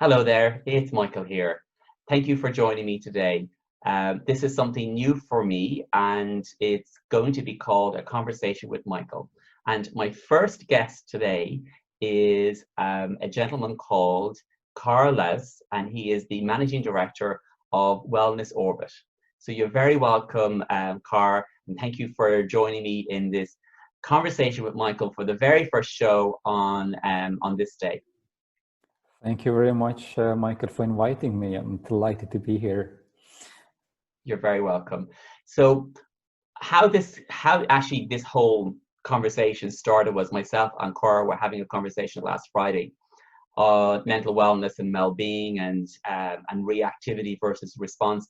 Hello there, it's Michael here. Thank you for joining me today. This is something new for me and it's going to be called A Conversation with Michael. And my first guest today is a gentleman called Kaur Lass, and he is the Managing Director of Wellness Orbit. So you're very welcome, Kaur, and thank you for joining me in this conversation with Michael for the very first show on this day. Thank you very much, Michael, for inviting me. I'm delighted to be here. You're very welcome. So how actually this whole conversation started was myself and Cora were having a conversation last Friday on mental wellness and well-being and reactivity versus response.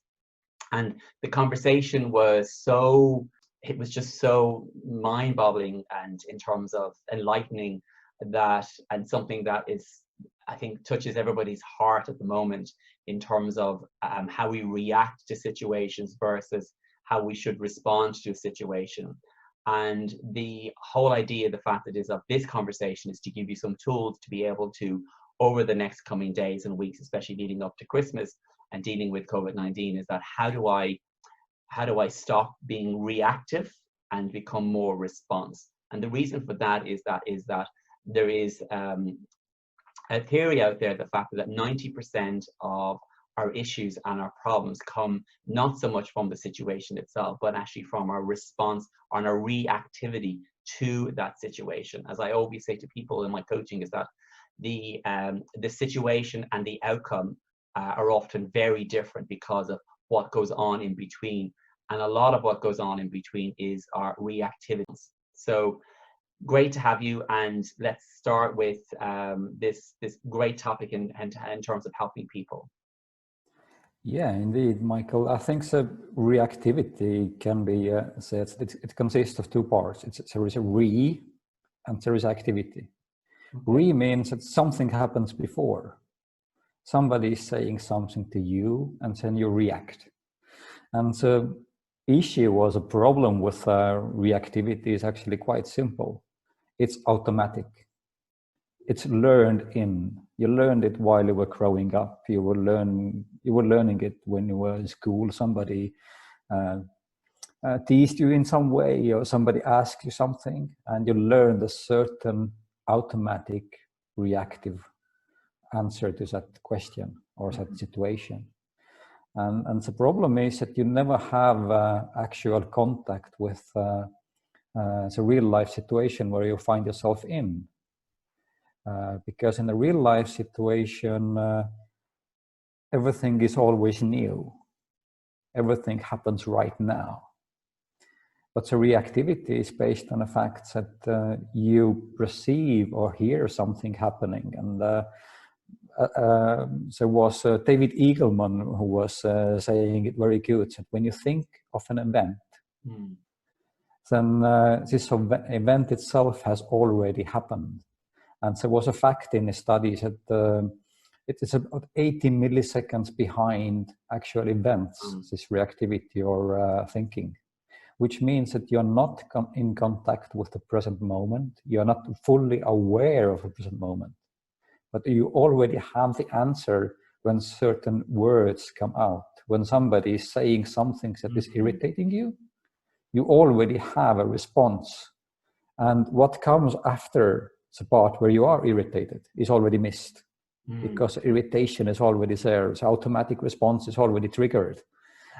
And the conversation was just so mind-boggling and in terms of enlightening and something that is, I think, touches everybody's heart at the moment in terms of how we react to situations versus how we should respond to a situation. And the whole idea, the fact that is of this conversation is to give you some tools to be able to, over the next coming days and weeks, especially leading up to Christmas and dealing with COVID-19, is that how do I stop being reactive and become more response? And the reason for that is that there is a theory out there, the fact that 90% of our issues and our problems come not so much from the situation itself, but actually from our response and our reactivity to that situation. As I always say to people in my coaching, is that the situation and the outcome are often very different because of what goes on in between. And a lot of what goes on in between is our reactivities. So great to have you, and let's start with this great topic in terms of helping people. Yeah, indeed, Michael. I think so. Reactivity can be said. It consists of two parts. There is a re, and there is activity. Okay. Re means that something happens before. Somebody is saying something to you, and then you react. And the issue was a problem with reactivity is actually quite simple. It's automatic. It's learned in. You learned it while you were growing up. You were learning it when you were in school. Somebody teased you in some way, or somebody asked you something, and you learned a certain automatic reactive answer to that question or that situation. And the problem is that you never have actual contact with the real life situation where you find yourself in. Because in a real life situation, everything is always new. Everything happens right now. But the reactivity is based on the fact that you perceive or hear something happening. And there was David Eagleman who was saying it very good, that when you think of an event, then this event itself has already happened. And there was a fact in the studies that it is about 80 milliseconds behind actual events, this reactivity or thinking, which means that you're not in contact with the present moment. You're not fully aware of the present moment, but you already have the answer when certain words come out. When somebody is saying something that is irritating you, you already have a response. And what comes after the part where you are irritated is already missed, because irritation is already there. The automatic response is already triggered.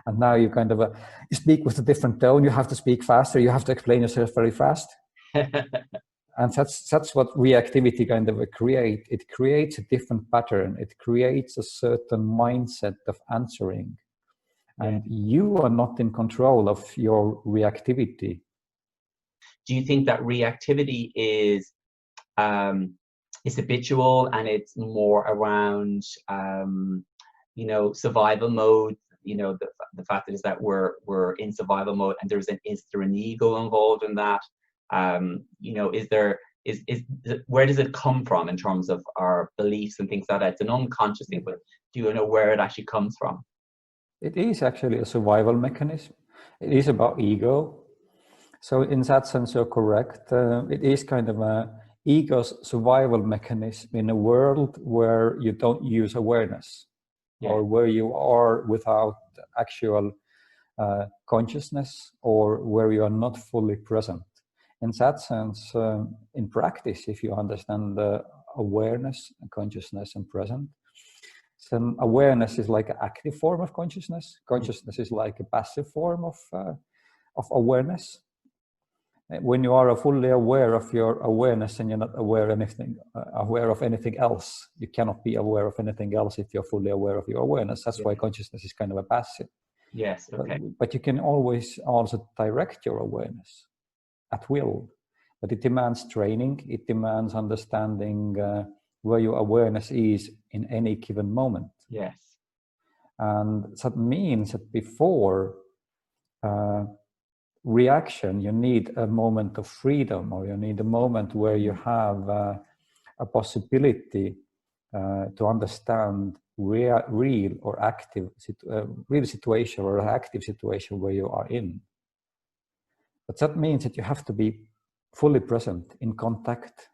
And now you kind of you speak with a different tone. You have to speak faster. You have to explain yourself very fast. And that's what reactivity kind of creates. It creates a different pattern. It creates a certain mindset of answering. And you are not in control of your reactivity. Do you think that reactivity is habitual and it's more around, survival mode? The fact is that we're in survival mode, and is there an ego involved in that? Where does it come from in terms of our beliefs and things like that? It's an unconscious thing, but do you know where it actually comes from? It is actually a survival mechanism. It is about ego. So in that sense, you're correct. It is kind of ego's survival mechanism in a world where you don't use awareness, or where you are without actual consciousness, or where you are not fully present. In that sense, in practice, if you understand the awareness and consciousness and present, then awareness is like an active form of consciousness. Consciousness is like a passive form of awareness. When you are fully aware of your awareness and you're not aware of anything else, you cannot be aware of anything else if you're fully aware of your awareness. That's why consciousness is kind of a passive. Yes. Okay. But you can always also direct your awareness at will. But it demands training. It demands understanding where your awareness is in any given moment. Yes. And that means that before reaction, you need a moment of freedom, or you need a moment where you have a possibility to understand real or active real situation or an active situation where you are in. But that means that you have to be fully present in contact.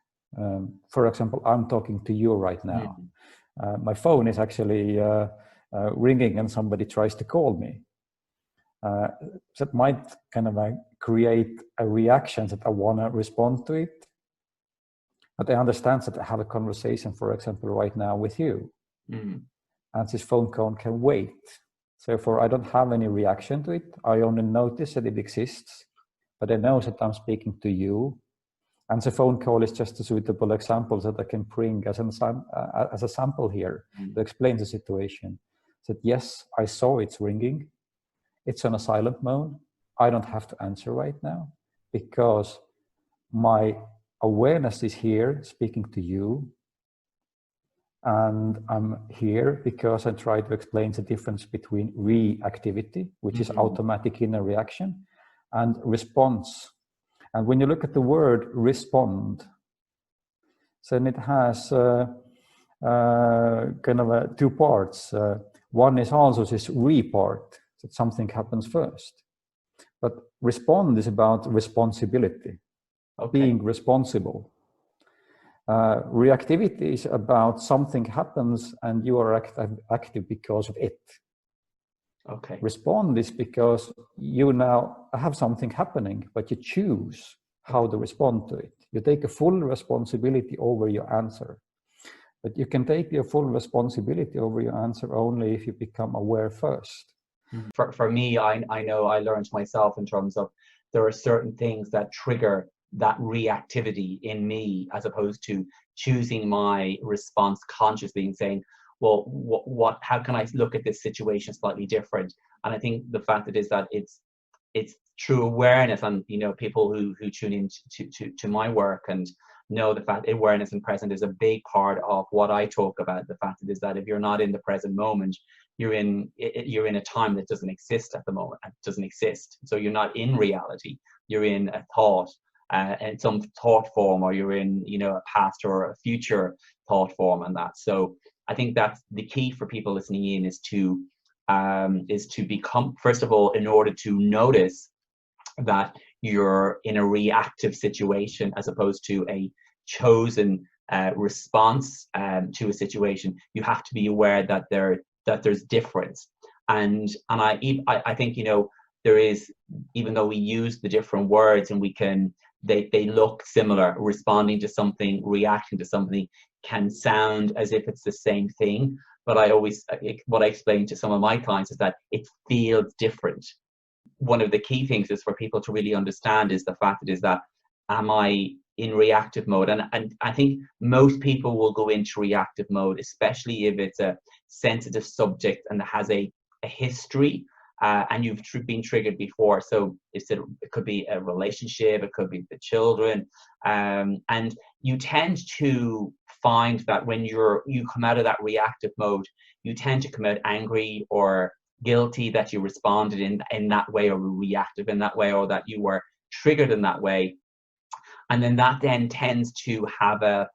For example, I'm talking to you right now. My phone is actually ringing and somebody tries to call me. That might kind of create a reaction that I want to respond to it. But I understand that I have a conversation, for example, right now with you. And this phone call can wait. Therefore, I don't have any reaction to it. I only notice that it exists. But I know that I'm speaking to you. And the phone call is just a suitable example that I can bring as a sample here to explain the situation. That yes, I saw it's ringing. It's on a silent mode. I don't have to answer right now because my awareness is here speaking to you. And I'm here because I try to explain the difference between reactivity, which is automatic inner reaction, and response. And when you look at the word respond, then it has kind of two parts. One is also this part, that something happens first. But respond is about responsibility, being responsible. Reactivity is about something happens and you are active because of it. Respond is because you now have something happening, but you choose how to respond to it. You take a full responsibility over your answer. But you can take your full responsibility over your answer only if you become aware first. For me, I know I learned myself in terms of there are certain things that trigger that reactivity in me, as opposed to choosing my response consciously and saying, well, how can I look at this situation slightly different? And I think the fact that is that it's true awareness, and people who tune in to my work and know the fact awareness and present is a big part of what I talk about. The fact is that if you're not in the present moment, you're in a time that doesn't exist at the moment. It doesn't exist. So you're not in reality. You're in a thought, and some thought form, or you're in a past or a future thought form, and that. So I think that's the key for people listening in is to become, first of all, in order to notice that you're in a reactive situation as opposed to a chosen response to a situation. You have to be aware that there's difference, and I think there is, even though we use the different words and they look similar, responding to something, reacting to something can sound as if it's the same thing. But what I explain to some of my clients is that it feels different. One of the key things is for people to really understand is the fact that am I in reactive mode? And I think most people will go into reactive mode, especially if it's a sensitive subject and has a history. And you've been triggered before. So it could be a relationship, it could be the children. And you tend to find that when you come out of that reactive mode, you tend to come out angry or guilty that you responded in that way, or reactive in that way, or that you were triggered in that way. And then that then tends to have a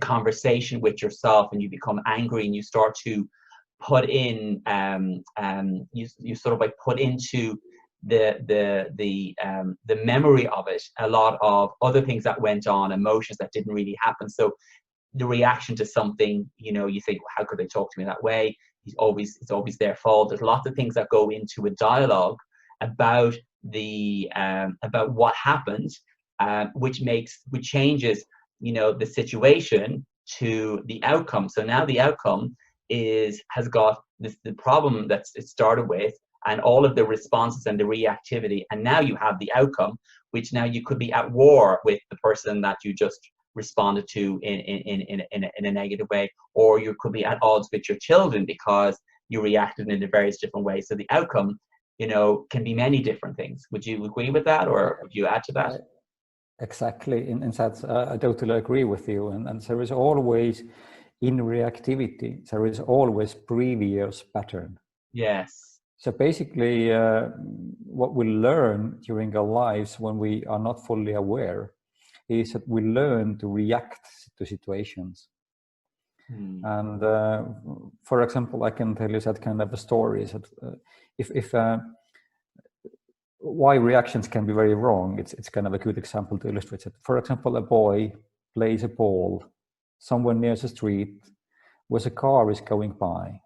conversation with yourself, and you become angry and you start to put in you sort of put into the memory of it, a lot of other things that went on, emotions that didn't really happen. So the reaction to something, you think, well, how could they talk to me that way? It's always their fault. There's lots of things that go into a dialogue about about what happened, which changes, the situation to the outcome. So now the outcome has got the problem that it started with, and all of the responses and the reactivity, and now you have the outcome, which now you could be at war with the person that you just responded to in a negative way, or you could be at odds with your children because you reacted in a various different ways. So the outcome, can be many different things. Would you agree with that, or would you add to that? Exactly. In that, I totally agree with you. And there is always, in reactivity, there is always previous pattern. Yes. So basically, what we learn during our lives when we are not fully aware is that we learn to react to situations. And for example, I can tell you that kind of a story is that if why reactions can be very wrong, it's kind of a good example to illustrate it. For example, a boy plays a ball somewhere near the street where a car is going by.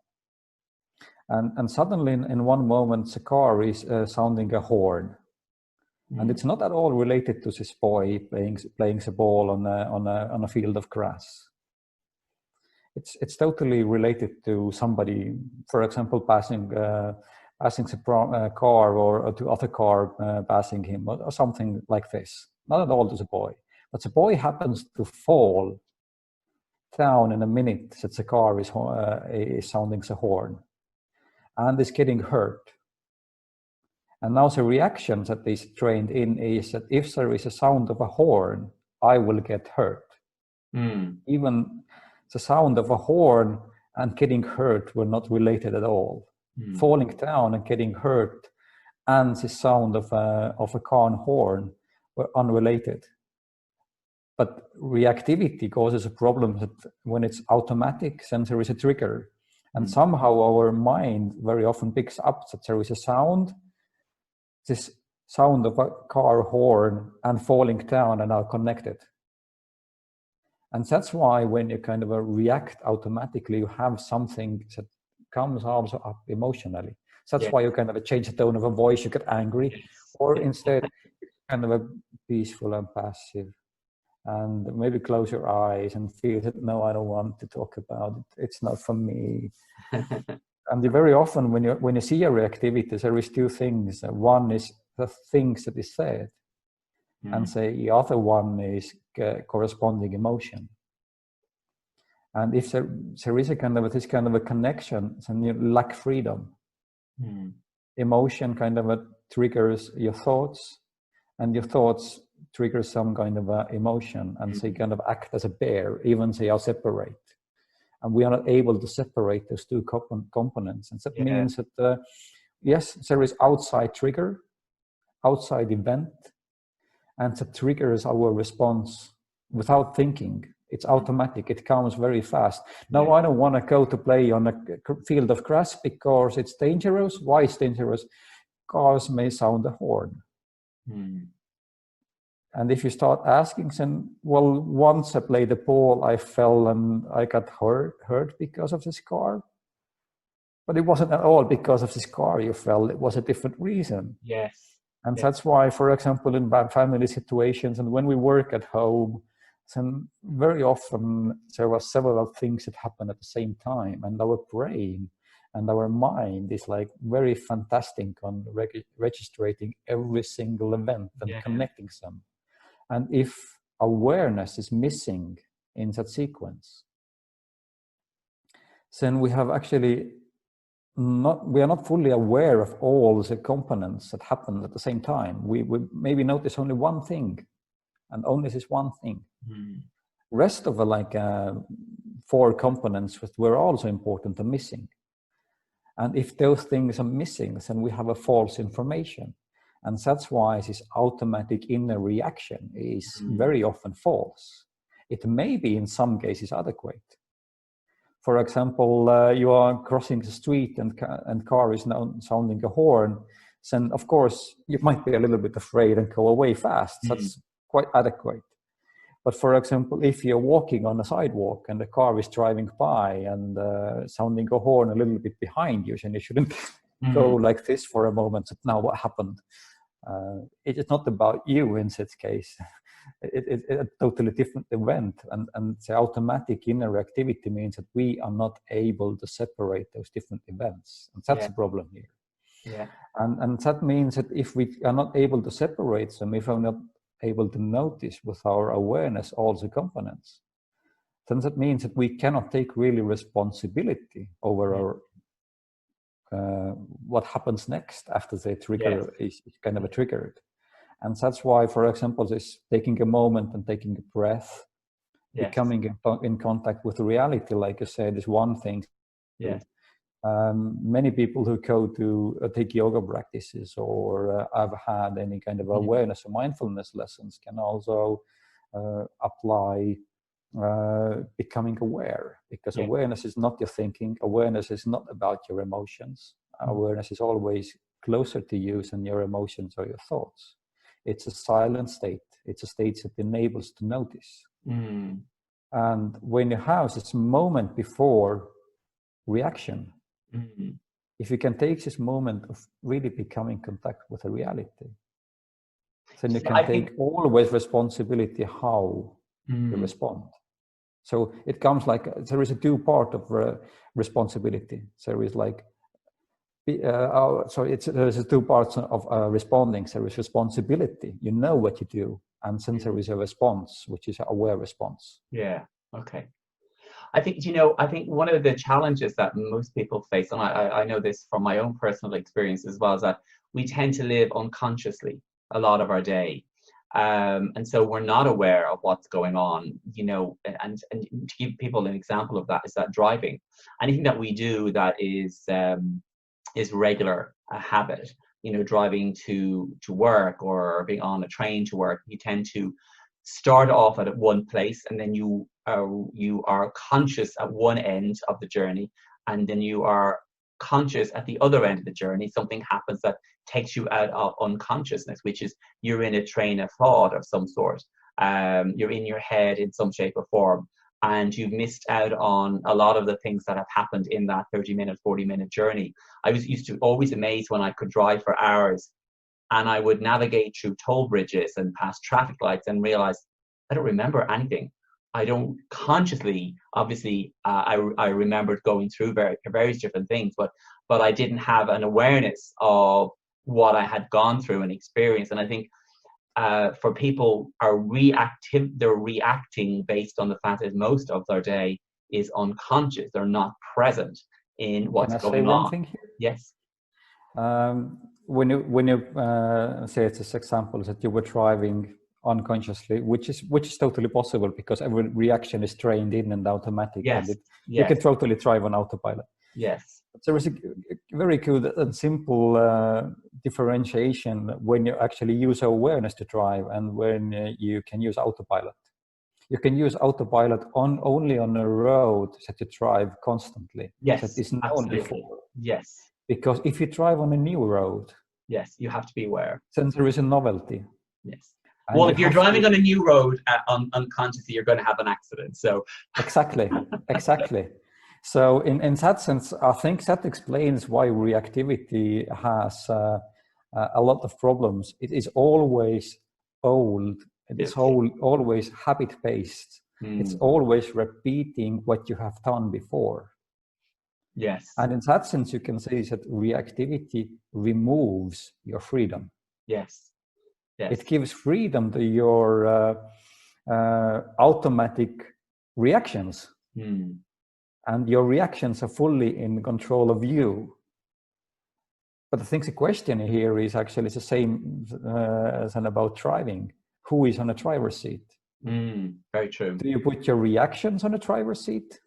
And suddenly in one moment, the car is sounding a horn. And it's not at all related to this boy playing the ball on a field of grass. It's totally related to somebody, for example, passing the car, or to other car passing him, or something like this. Not at all to the boy, but the boy happens to fall down in a minute that the car is sounding the horn, and is getting hurt. And now the reaction that is trained in is that if there is a sound of a horn, I will get hurt. Even the sound of a horn and getting hurt were not related at all. Falling down and getting hurt and the sound of a car horn were unrelated. But reactivity causes a problem that when it's automatic, then there is a trigger. And somehow our mind very often picks up that there is a sound, this sound of a car horn and falling down are now connected. And that's why when you kind of react automatically, you have something that comes also up emotionally. So that's why you kind of change the tone of a voice, you get angry, or instead kind of a peaceful and passive. And maybe close your eyes and feel that, no, I don't want to talk about it. It's not for me. And very often when you see a reactivity, there is two things. One is the things that is said, and say the other one is corresponding emotion. And if there is this kind of a connection, then you lack freedom. Emotion kind of triggers your thoughts, and your thoughts trigger some kind of emotion, and they kind of act as a pair, even they are separate. And we are not able to separate those two components. And that means that, yes, there is outside trigger, outside event, and that triggers our response without thinking. It's automatic. It comes very fast. No, I don't want to go to play on a field of grass because it's dangerous. Why it's dangerous? Cars may sound a horn. And if you start asking them, well, once I played the ball, I fell and I got hurt because of this car. But it wasn't at all because of this car you fell. It was a different reason. Yes. And that's why, for example, in bad family situations and when we work at home, then very often there are several things that happen at the same time. And our brain and our mind is like very fantastic on registering every single event and connecting them. And if awareness is missing in that sequence, then we have actually we are not fully aware of all the components that happen at the same time. We maybe notice only one thing, and only this one thing. Rest of the 4 components that were also important are missing. And if those things are missing, then we have a false information. And that's why this automatic inner reaction is very often false. It may be in some cases adequate. For example, you are crossing the street and car is now sounding a horn. then of course you might be a little bit afraid and go away fast. That's quite adequate. But for example, if you're walking on a sidewalk and a car is driving by and sounding a horn a little bit behind you, then you shouldn't go like this for a moment. So now what happened? It is not about you in this case. It's a totally different event. And the automatic inner reactivity means that we are not able to separate those different events. And that's the problem here. Yeah. And that means that if we are not able to separate them, if we're not able to notice with our awareness all the components, then that means that we cannot take really responsibility over our what happens next after the trigger is kind of triggered. And that's why, for example, this taking a moment and taking a breath, becoming in contact with reality, like I said, is one thing. Many people who go to take yoga practices or have had any kind of awareness or mindfulness lessons can also apply becoming aware, because awareness is not your thinking. Awareness is not about your emotions. Awareness is always closer to you than your emotions or your thoughts. It's a silent state. It's a state that enables to notice. And when you have this moment before reaction, if you can take this moment of really becoming in contact with the reality, then you can take always responsibility how you respond. So it comes like there is a two part of responsibility. There is like there's a two parts of responding. There is responsibility, you know what you do, and then there is a response, which is an aware response. Yeah. Okay. I think, I think one of the challenges that most people face, and I know this from my own personal experience as well, is that we tend to live unconsciously a lot of our day. And so we're not aware of what's going on, and to give people an example of that is that driving, anything that we do that is regular, a habit, driving to work or being on a train to work, you tend to start off at one place, and then you are conscious at one end of the journey, and then you are conscious at the other end of the journey. Something happens that takes you out of unconsciousness, which is you're in a train of thought of some sort. You're in your head in some shape or form, and you've missed out on a lot of the things that have happened in that 30-minute, 40-minute journey. I was used to always amazed when I could drive for hours and I would navigate through toll bridges and past traffic lights and realize I don't remember anything. I don't consciously, obviously, I remembered going through various different things, but I didn't have an awareness of what I had gone through and experienced. And I think for people they're reacting based on the fact that most of their day is unconscious. They're not present in what's going on. One thing here? Yes. When you say it's this example that you were driving unconsciously, which is totally possible because every reaction is trained in and automatic. Yes. You can totally drive on autopilot. Yes. There is a very good and simple differentiation when you actually use awareness to drive and when you can use autopilot. You can use autopilot only on a road that you drive constantly. Yes, that is known absolutely. before. Yes. Because if you drive on a new road, yes, you have to be aware. Then there is a novelty. Yes. Well, if you're driving on a new road unconsciously, you're going to have an accident. So exactly. So in that sense, I think that explains why reactivity has a lot of problems. It is always old. It's always habit-based. It's always repeating what you have done before. Yes. And in that sense, you can say that reactivity removes your freedom. Yes. Yes. It gives freedom to your automatic reactions. And your reactions are fully in control of you. But I think the question here is actually the same as about driving. Who is on a driver's seat? Very true. Do you put your reactions on a driver's seat?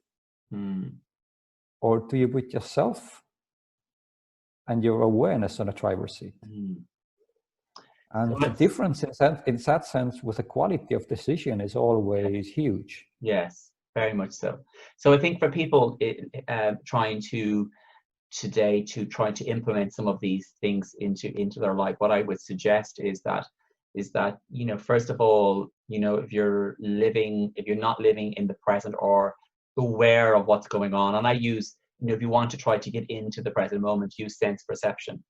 Or do you put yourself and your awareness on a driver's seat? And the difference in that sense with the quality of decision is always huge. Yes, very much so. So I think for people trying to today to try to implement some of these things into their life, what I would suggest is that you know, first of all, you know, if you're not living in the present or aware of what's going on, and I use, you know, if you want to try to get into the present moment, use sense perception.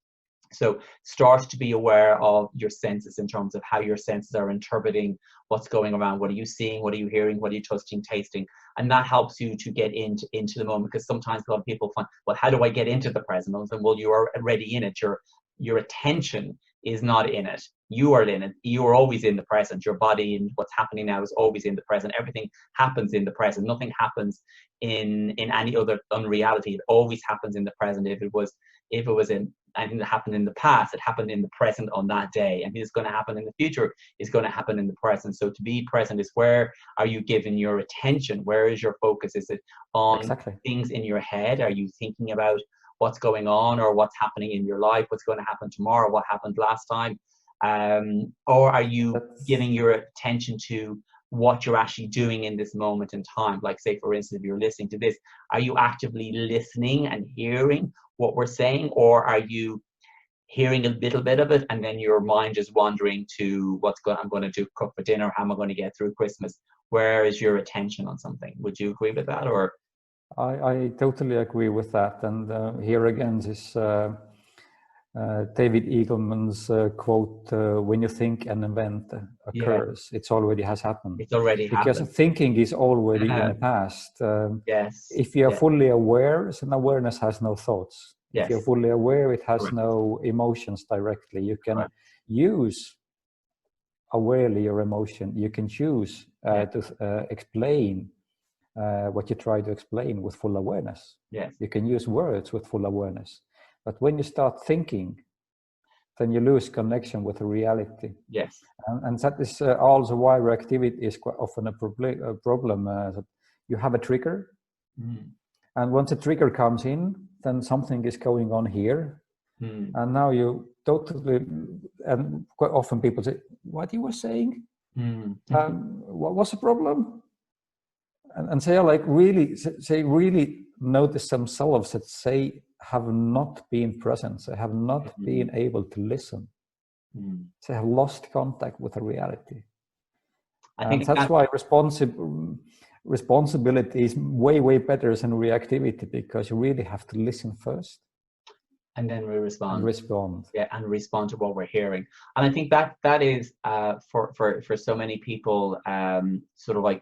So start to be aware of your senses in terms of how your senses are interpreting what's going around. What are you seeing? What are you hearing? What are you touching, tasting? And that helps you to get into the moment, because sometimes a lot of people find, well, how do I get into the present? And well, you are already in it. Your attention is not in it. You are in it. You are always in the present. Your body and what's happening now is always in the present. Everything happens in the present. Nothing happens in any other unreality. It always happens in the present. If it was in anything that happened in the past, it happened in the present on that day. And it's going to happen in the future is going to happen in the present. So to be present is, where are you giving your attention? Where is your focus? Is it on things in your head? Are you thinking about what's going on or what's happening in your life? What's going to happen tomorrow? What happened last time? Or are you giving your attention to what you're actually doing in this moment in time? Like, say, for instance, if you're listening to this, are you actively listening and hearing what we're saying, or are you hearing a little bit of it and then your mind is wandering to I'm going to do cook for dinner, how am I going to get through Christmas? Where is your attention on something? Would you agree with that? Or I totally agree with that. And here again, this David Eagleman's quote, when you think an event occurs, it already has happened. It's already because happened. Thinking is already in the past. Yes. If you are fully aware, then awareness has no thoughts. Yes. If you're fully aware, it has no emotions directly. You can use awarely your emotion. You can choose to explain what you try to explain with full awareness. Yes. You can use words with full awareness. But when you start thinking, then you lose connection with the reality. Yes. And that is also why reactivity is quite often a problem. That you have a trigger, and once a trigger comes in, then something is going on here. And now you totally, and quite often people say, what you were saying? What was the problem? And they are like really notice themselves that they have not been present. They have not been able to listen. They have lost contact with the reality. I think that's why responsibility is way better than reactivity, because you really have to listen first. And then we respond. Yeah, and respond to what we're hearing. And I think that is for so many people, sort of like,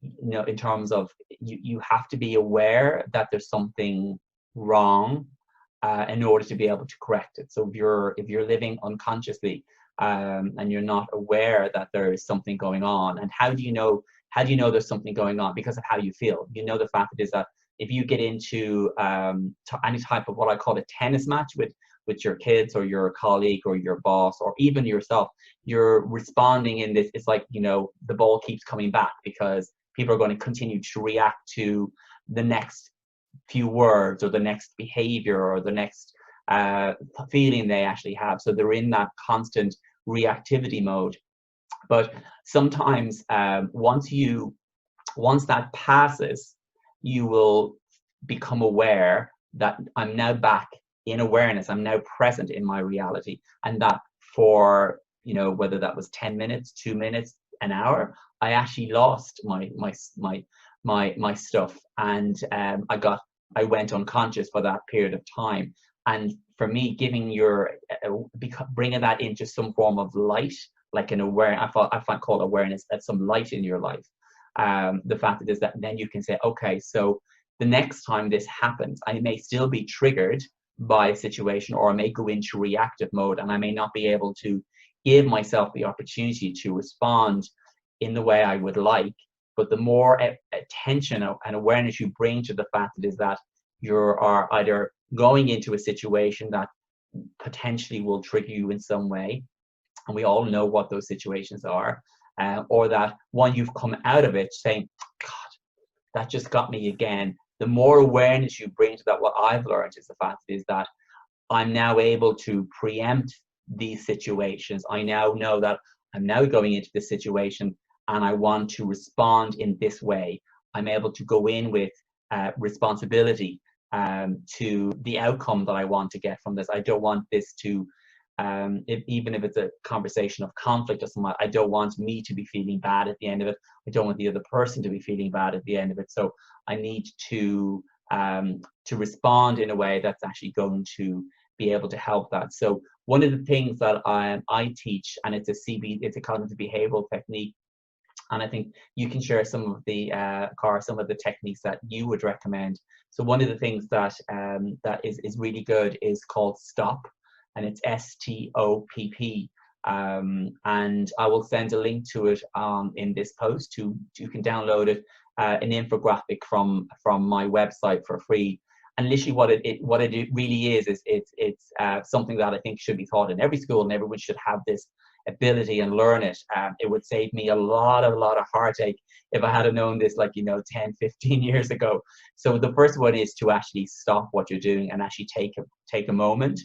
you know, in terms of you have to be aware that there's something wrong in order to be able to correct it. So if you're living unconsciously and you're not aware that there is something going on, and how do you know there's something going on? Because of how you feel. You know, the fact is that if you get into any type of what I call a tennis match with your kids or your colleague or your boss or even yourself, you're responding in this. It's like, you know, the ball keeps coming back because people are going to continue to react to the next few words or the next behavior or the next feeling they actually have. So they're in that constant reactivity mode. But sometimes once that passes, you will become aware that I'm now back in awareness. I'm now present in my reality, and that for, you know, whether that was 10 minutes, 2 minutes, an hour, I actually lost my stuff, and I went unconscious for that period of time. And for me, bringing that into some form of light, like an awareness, I find called awareness, that's some light in your life. The fact is that then you can say, okay, so the next time this happens, I may still be triggered by a situation, or I may go into reactive mode, and I may not be able to give myself the opportunity to respond in the way I would like. But the more attention and awareness you bring to the fact that you are either going into a situation that potentially will trigger you in some way, and we all know what those situations are, or that when you've come out of it saying, God, that just got me again. The more awareness you bring to that, what I've learned is the fact is that I'm now able to preempt these situations. I now know that I'm now going into this situation and I want to respond in this way. I'm able to go in with responsibility to the outcome that I want to get from this. I don't want this to, even if it's a conversation of conflict or something, I don't want me to be feeling bad at the end of it. I don't want the other person to be feeling bad at the end of it. So I need to respond in a way that's actually going to be able to help that. So one of the things that I teach, and it's a cognitive behavioral technique, and I think you can share some of the some of the techniques that you would recommend. So one of the things that that is really good is called STOP, and it's STOPP. And I will send a link to it in this post. You can download it, an infographic from my website for free. And literally, what it really is it's something that I think should be taught in every school, and everyone should have this ability and learn it. It would save me a lot of heartache if I had known this, like, 10, 15 years ago. So the first one is to actually stop what you're doing and actually take a moment.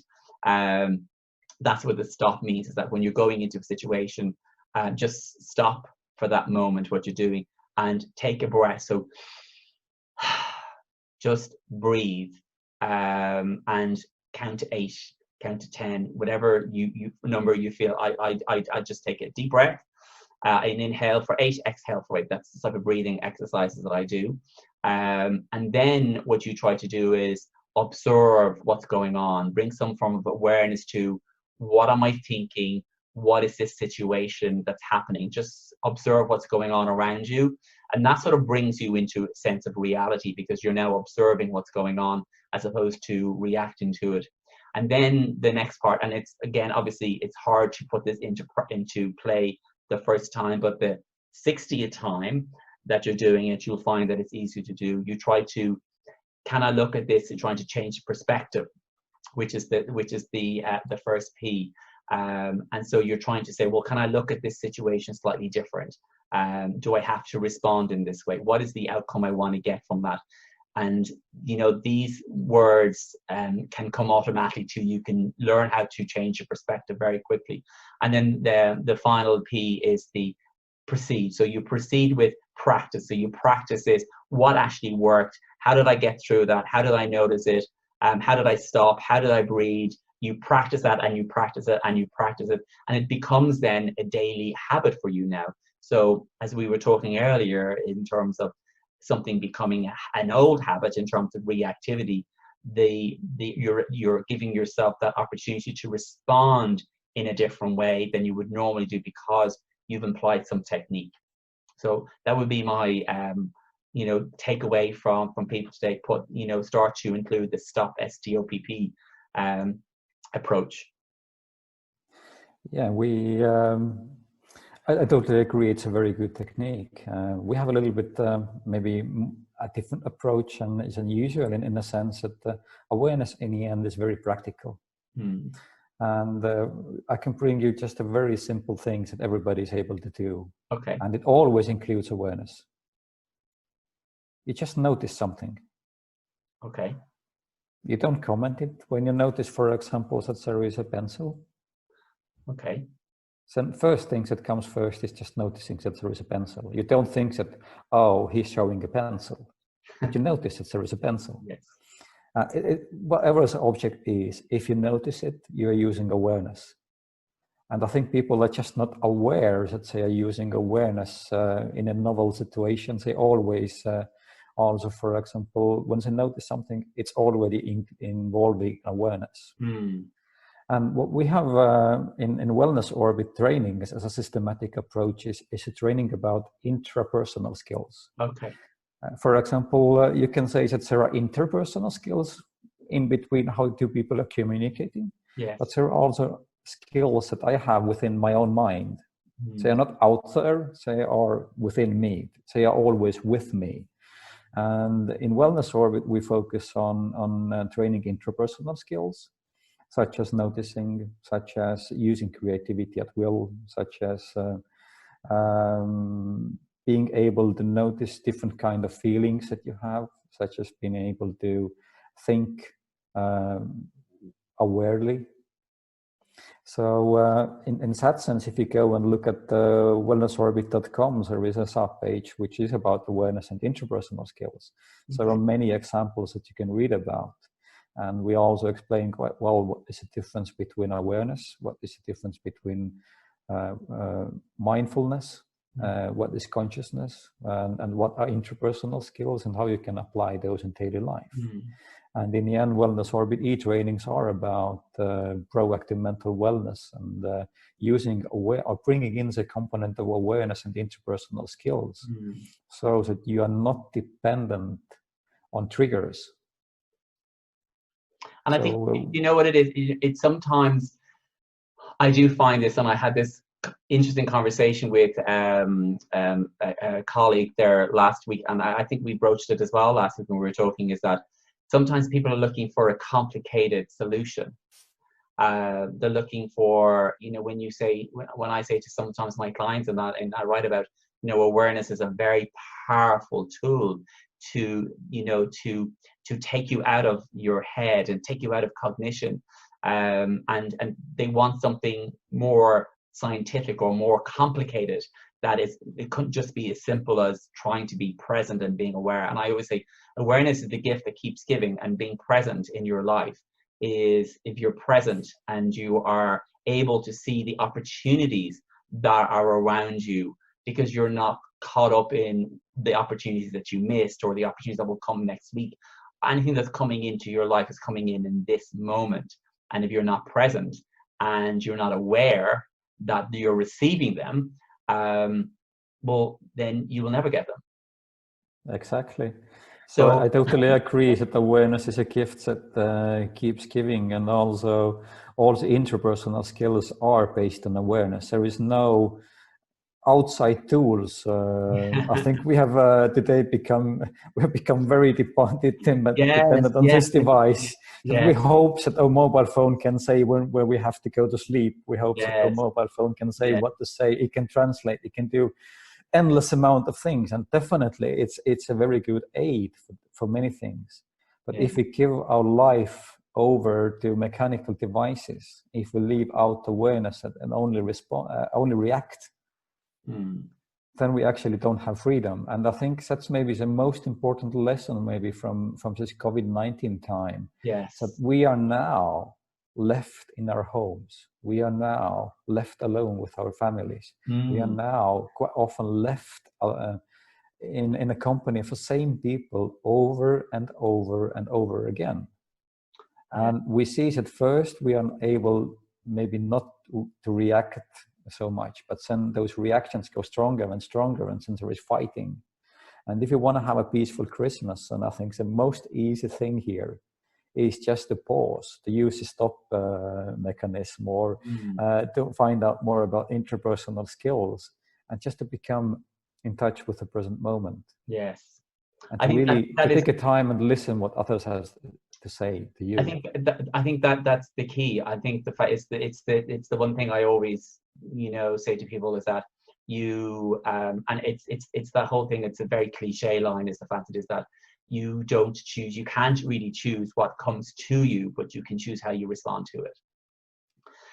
That's what the stop means, is that when you're going into a situation, just stop for that moment what you're doing and take a breath. So just breathe, and count to 8, count to 10, whatever number you feel. I just take a deep breath, and inhale for 8, exhale for 8. That's the type of breathing exercises that I do. And then what you try to do is observe what's going on, bring some form of awareness to what am I thinking, what is this situation that's happening. Just observe what's going on around you, and that sort of brings you into a sense of reality, because you're now observing what's going on as opposed to reacting to it. And then the next part, and it's, again, obviously it's hard to put this into play the first time, but the 60th time that you're doing it, you'll find that it's easy to do. You try to, can I look at this, and trying to change perspective, which is the first P. And so you're trying to say, well, can I look at this situation slightly different? Do I have to respond in this way? What is the outcome I want to get from that? And these words can come automatically to you. Can learn how to change your perspective very quickly. And then the final P is the proceed. So you proceed with practice. So you practice this. What actually worked? How did I get through that? How did I notice it? How did I stop? How did I breathe? You practice that, and you practice it, and you practice it, and it becomes then a daily habit for you now. So as we were talking earlier, in terms of something becoming an old habit, in terms of reactivity, you're giving yourself that opportunity to respond in a different way than you would normally do, because you've applied some technique. So that would be my takeaway from people today. Start to include the STOP, STOPP approach. Yeah, I totally agree. It's a very good technique. We have a little bit maybe a different approach, and it's unusual in the sense that awareness in the end is very practical. And I can bring you just a very simple things that everybody is able to do. Okay. And it always includes awareness. You just notice something. Okay. You don't comment it. When you notice, for example, that there is a pencil. Okay. So first things that comes first is just noticing that there is a pencil. You don't think that, oh, he's showing a pencil. But you notice that there is a pencil. Yes. Whatever the object is, if you notice it, you're using awareness. And I think people are just not aware that they are using awareness in a novel situation. They always also, for example, when they notice something, it's already involving awareness. And what we have in wellness orbit training as a systematic approach is a training about intrapersonal skills. Okay. For example, you can say that there are interpersonal skills in between how two people are communicating. Yes. But there are also skills that I have within my own mind. They are not out there, they are within me. They are always with me. And in Wellness Orbit, we focus on training interpersonal skills, such as noticing, such as using creativity at will, such as being able to notice different kind of feelings that you have, such as being able to think awarely. So in that sense, if you go and look at wellnessorbit.com, there is a subpage which is about awareness and interpersonal skills. So there are many examples that you can read about. And we also explain quite well what is the difference between awareness, what is the difference between mindfulness, what is consciousness, and what are interpersonal skills, and how you can apply those in daily life. And in the end, Wellness Orbit e-trainings are about proactive mental wellness and using or bringing in the component of awareness and interpersonal skills, so that you are not dependent on triggers. And I think, you know what it is? It's sometimes, I do find this, and I had this interesting conversation with a colleague there last week, and I think we broached it as well last week when we were talking, is that sometimes people are looking for a complicated solution. They're looking for, you know, when I say to sometimes my clients, and I write about, you know, awareness is a very powerful tool to, you know, to take you out of your head and take you out of cognition, and they want something more scientific or more complicated. It couldn't just be as simple as trying to be present and being aware. And I always say awareness is the gift that keeps giving, and being present in your life is, if you're present and you are able to see the opportunities that are around you, because you're not caught up in the opportunities that you missed or the opportunities that will come next week. Anything that's coming into your life is coming in this moment. And if you're not present and you're not aware that you're receiving them, well, then you will never get them. Exactly. So I totally agree that awareness is a gift that keeps giving, and also all the interpersonal skills are based on awareness. There is no outside tools. I think we have today become very dependent on this device. And we hope that our mobile phone can say where we have to go to sleep. We hope that our mobile phone can say what to say. It can translate. It can do endless amount of things, and definitely it's a very good aid for many things. But if we give our life over to mechanical devices, if we leave out awareness and only react, then we actually don't have freedom. And I think that's maybe the most important lesson maybe from this COVID-19 time. That we are now left in our homes. We are now left alone with our families. We are now quite often left in a company of the same people over and over and over again. And we see that first we are able maybe not to react so much, but then those reactions go stronger and stronger, and then there is fighting. And if you want to have a peaceful Christmas, and I think the most easy thing here is just to pause, to use the stop mechanism, or to find out more about interpersonal skills, and just to become in touch with the present moment. And to really take a time and listen what others has to say to you. I think that's the key. I think the fact is that it's the one thing I always, you know, say to people, is that you and it's that whole thing. It's a very cliche line, is the fact that is that you don't choose, you can't really choose what comes to you, but you can choose how you respond to it.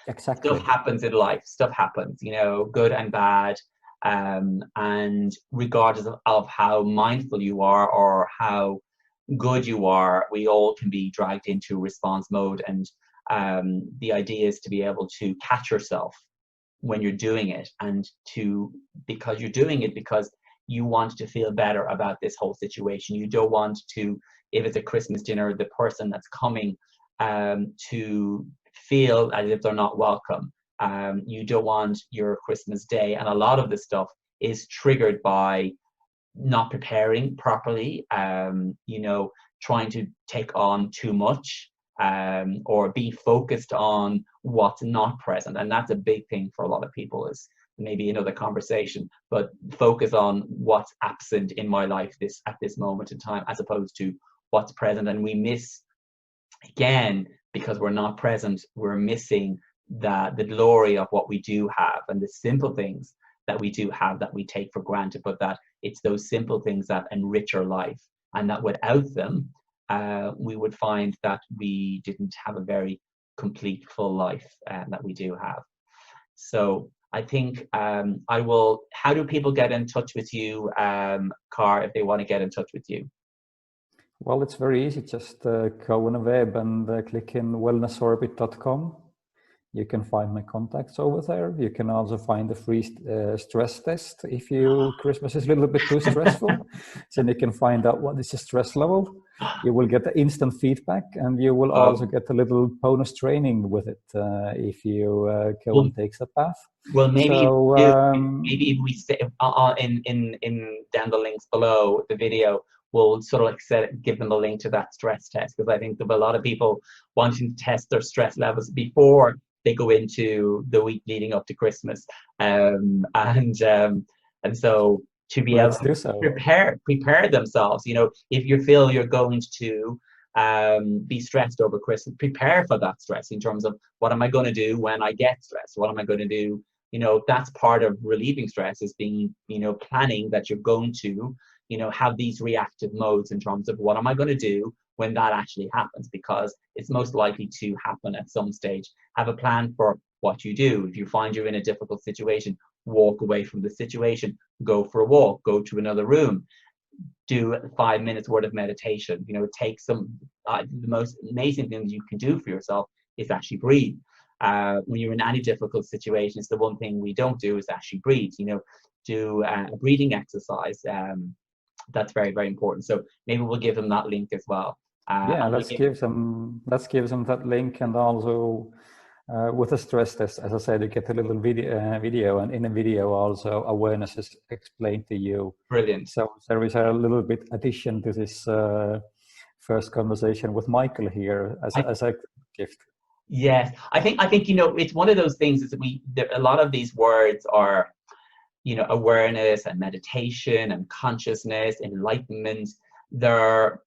Exactly. Stuff happens in life. Stuff happens, you know, good and bad. And regardless of how mindful you are or how good you are, we all can be dragged into response mode. And the idea is to be able to catch yourself when you're doing it, and because you're doing it because you want to feel better about this whole situation. You don't want to, if it's a Christmas dinner, the person that's coming to feel as if they're not welcome. You don't want your Christmas day, and a lot of this stuff is triggered by not preparing properly, you know, trying to take on too much, or be focused on what's not present. And that's a big thing for a lot of people, is maybe another conversation, but focus on what's absent in my life at this moment in time, as opposed to what's present. And we miss, again, because we're not present, we're missing the glory of what we do have, and the simple things that we do have that we take for granted, but that it's those simple things that enrich our life, and that without them we would find that we didn't have a very complete, full life that we do have. So I think how do people get in touch with you, Kaur, if they want to get in touch with you? Well, it's very easy. Just go on the web and click in wellnessorbit.com. You can find my contacts over there. You can also find a free stress test if Christmas is a little bit too stressful. So you can find out what is the stress level. You will get the instant feedback, and you will also get a little bonus training with it if you go and take the path. Well, maybe maybe if we stay in down the links below the video, we'll sort of like give them a link to that stress test, because I think there are a lot of people wanting to test their stress levels before they go into the week leading up to Christmas, and so to be able to prepare themselves, if you feel you're going to be stressed over Christmas, prepare for that stress in terms of, what am I going to do when I get stressed? What am I going to do? That's part of relieving stress, is being, planning that you're going to, have these reactive modes in terms of, what am I going to do when that actually happens, because it's most likely to happen at some stage. Have a plan for what you do. If you find you're in a difficult situation, walk away from the situation, go for a walk, go to another room, do 5 minutes worth of meditation. Take some, the most amazing thing you can do for yourself is actually breathe. When you're in any difficult situations, the one thing we don't do is actually breathe. Do a breathing exercise. That's very, very important. So maybe we'll give them that link as well. Let's give them that link, and also with a stress test, as I said, you get a little video, and in a video also awareness is explained to you. Brilliant. So there is a little bit addition to this first conversation with Michael here as a gift. Yes, I think it's one of those things, is that a lot of these words are, awareness and meditation and consciousness, enlightenment.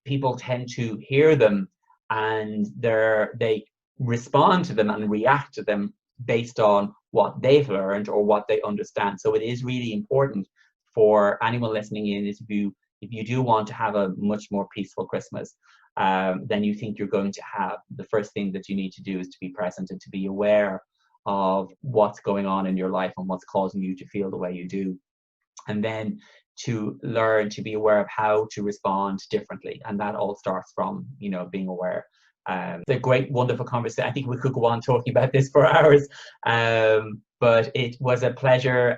People tend to hear them, and they respond to them and react to them based on what they've learned or what they understand. So it is really important for anyone listening in, is if you do want to have a much more peaceful Christmas than you think you're going to have, the first thing that you need to do is to be present and to be aware of what's going on in your life and what's causing you to feel the way you do. And then to learn to be aware of how to respond differently. And that all starts from, being aware. It's a great, wonderful conversation. I think we could go on talking about this for hours. But it was a pleasure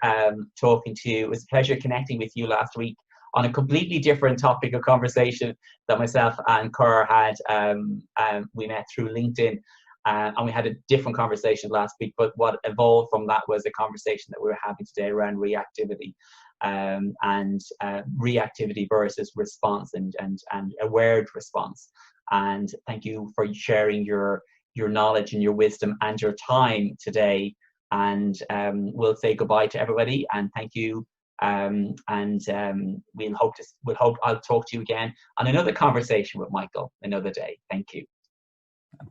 talking to you. It was a pleasure connecting with you last week on a completely different topic of conversation that myself and Kaur had. We met through LinkedIn. And we had a different conversation last week, but what evolved from that was a conversation that we were having today around reactivity, and reactivity versus response, and aware response. And thank you for sharing your knowledge and your wisdom and your time today. And we'll say goodbye to everybody, and thank you. We'll hope I'll talk to you again on another conversation with Michael another day. Thank you.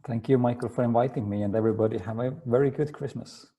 Thank you, Michael, for inviting me, and everybody have a very good Christmas.